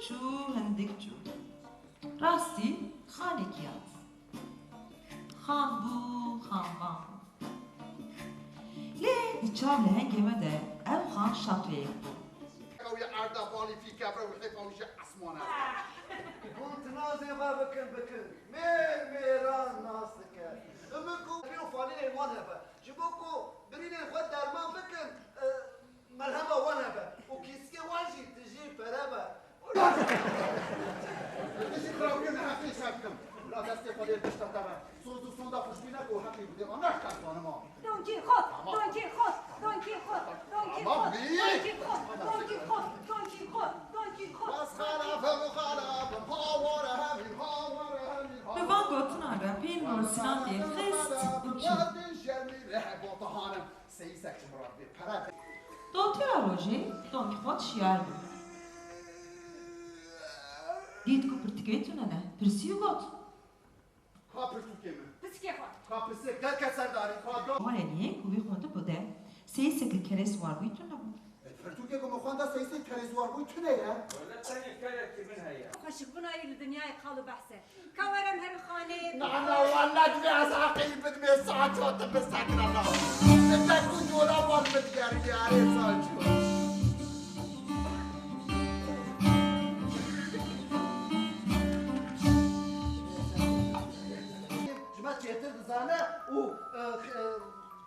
çû hindik çû. Rastî xanekî hat. Xan bû, xanvan. Lê di çav lehengê me de ew xan şatreyek bû. ويا عرض بالي في كبره وحيفه وجه اسمانه كنت نازي ما بكن ميران ناسك امكو بيو فالين وانهبه جبوكو برين خد درمان بكن ملهمه وانهبه وكيسكي واجي تجي برابه تجي خراوين حقي شابكم لا دستي قدير تشتغل صوت صودا خوشبينك وحقي بدي انا احكي انا ما دون كيخوت دون كيخوت دون كيخوت دون كيخوت دون كيخوت دون كيخوت دون كيخوت دون كيخوت مسخره فمخالف مهاوره همين هاوره همين Bi van gotina re pên borsinan tê xist û çû. وادي شرمي ريح بوطهانم سيسك مربي برد Dotira rojê Don Kîxot şiyar bû. Dît ku pirtikê tune ne, pirsî û got. خاطر تو كيما بس كيخوت خاطر كل كسر داري خاطر Waleniyê ku wî xwendî bu de sêysekî kerê swar bûî tune bû. فرتوكي كما خواندا سيسي تريزوار بو تنيا ولا تاني كلك من هيا خشك بنا يل الدنيا يقالوا بحسه كورم هالخانه نحن ولدنا عساقي بدمي ساعات وتبسكنا الله انت كنت ولا بال بدياري يا ريت جماعة يتر زانه و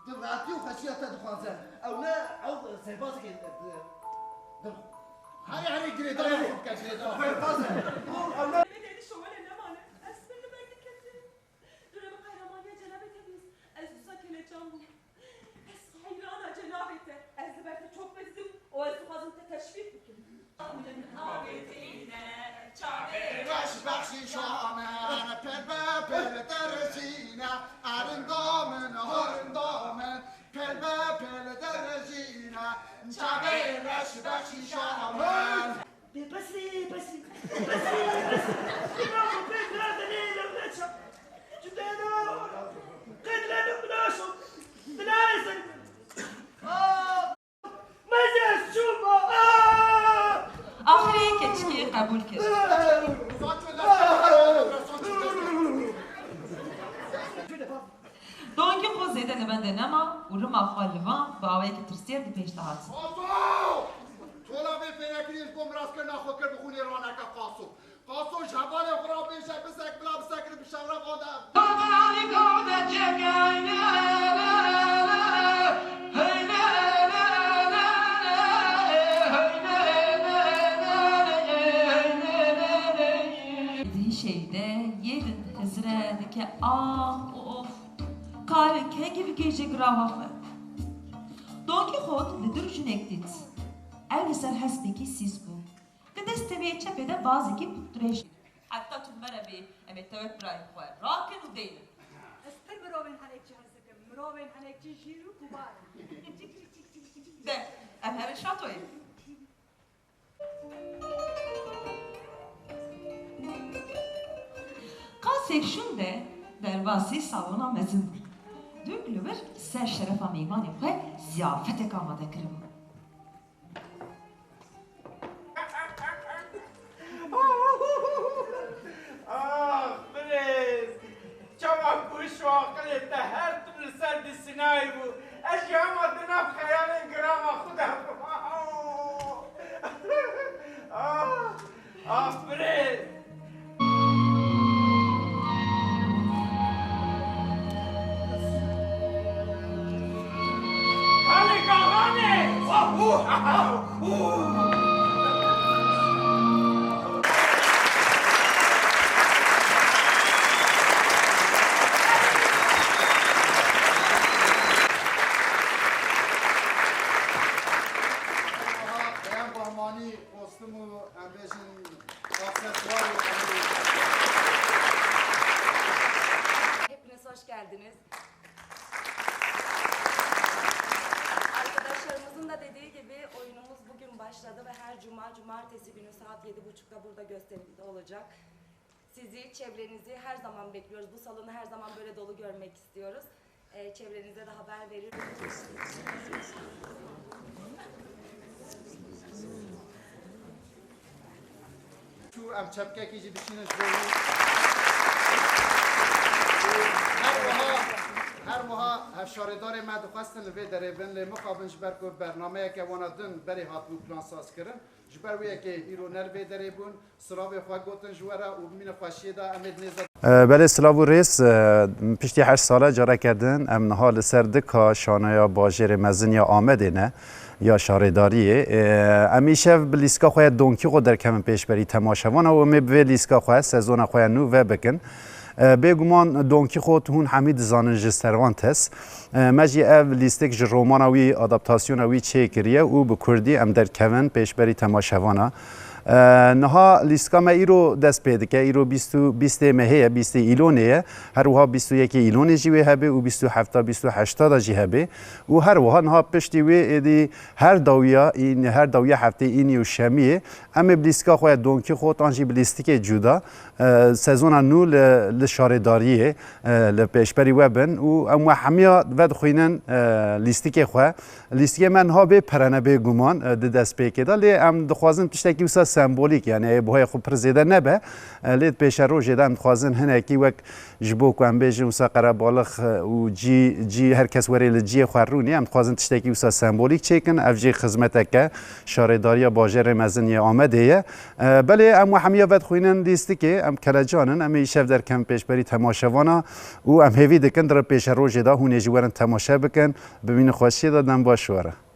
دمراتي وخشية دخانزان او نا او سيباسك هاي هاي جريدة كجريدة بدي شمال النمانة أسفل بيت كتير دولة بقهرمانية جنابته بيس أز ساكن جنبه أز حيرانة جنابته أز بيت çok bezdim o أز fazla teşvik bikin راش بخشي شامن بل درجينا أرندامن هرندامن بل درجينا شعبي راش بخشي شامن بسي برافو بيت هذا ليلة ونشا جبنا قد لا نبلاشو بلايزن مزاج شوفه Ahirê keçikê qebûl kir. Don Kîxot zêde li bendê nema û rima xwe li van bi awayekî tirsêr di pêş de hat. تولا في فينكريز بوم راس كنا خو كر بخوني رانك قاسو قاسو جبال خراب بيشك بسك بلا بسك بشغله قدام Di şeyde yerin hezre dike ah of karın ke gibi gece gravaxwe. Don Kîxot li dur jinek dît. Ew li ser hespekî sîs bû. Di destê wê çepê de bazekî dirêj. Heta tu mere bê em ê tewet birayên xwe rakin û deynin. استر مروين هنيك هزكم مروين هنيك جيرو كبار De em her şatoyê. Qasek şûn de derbasî salona mezin bû. Dûk li wir ser şerefa mêvanê xwe ziyafetek amade kiribû. بريز جوا كوش وعقلت هر طول سرد السنايبو اشياء ما تنام خيال الجرام خدها بريز خالي كهاني بيان بهماني قوستمو امبيشن aksesuar Hepiniz hoş geldiniz. Arkadaşlarımızın da dediği gibi oyunumuz bugün başladı ve her cumartesi günü saat 7.30'da burada gösterimde olacak. Sizi, çevrenizi her zaman bekliyoruz. Bu salonu her zaman böyle dolu görmek istiyoruz. Çevrenize de haber veriyoruz. ام چپکه کی بشینن جوری هر ماه هشاردار ما دخواستن لوی دربن لی مقابل جبر کو برنامه که وانا دن بری هاتو پلان ساز کردن جبر وی که ایرو نلوی دربون سراغ خوا گوتن جوارا و مین خواشی دا امید نیزد بله سلاو ریس پشتی 8 ساله جاره کردن ام نهال سردکا شانه باجر مزن یا آمده نه یا شارداریه امیشه بلیسکا خواه دونکی خود در کم پیش بری تماشوان و می به لیسکا خواه سزون خواه نو و بکن بگمان دونکی خود هون حمید زاننجستروان تست مجی او لیستک ج رومانوی آداپتاسیونوی چه کریه او به کردی ام در کون پیش بری تماشوانا نها لیسکا ما ایرو دست پیدا که ایرو 20 مهه 20 ایلونه هر وها 21 ایلونه جیوه هبه و 27 تا 28 تا جی هبه و هر وها نها پشتی وی دی هر داویه هفته اینی و شمیه اما لیسکا خو دونکی خود آنجی لیستیک جدا سزون نو لشارداریه لپیشبری وبن و اما همیا ود خوینن لیستیک خو لیستیک من ها به پرنه به گمان دست پیکه دالی ام دخوازن پشتکی وسا سمبولیک یعنی بهای خوب پرزیده نبه لید پیش رو جدام خوازن هنکی وک جبو کم بیش وسا قرب بالغ و جی هر کس وری لجی خورونی ام خوازن پشتکی وسا سمبولیک چیکن افجی خدمت که شارداری باجر مزنی آمده بله ام همیا ود خوینن لیستیک ام کلاجانن ام ایشف در کم پیش بری تماشاوانا و ام هیوی دکن در پیش رو جدا هونه جوارن تماشا بکن ببین خوشی دادن باشواره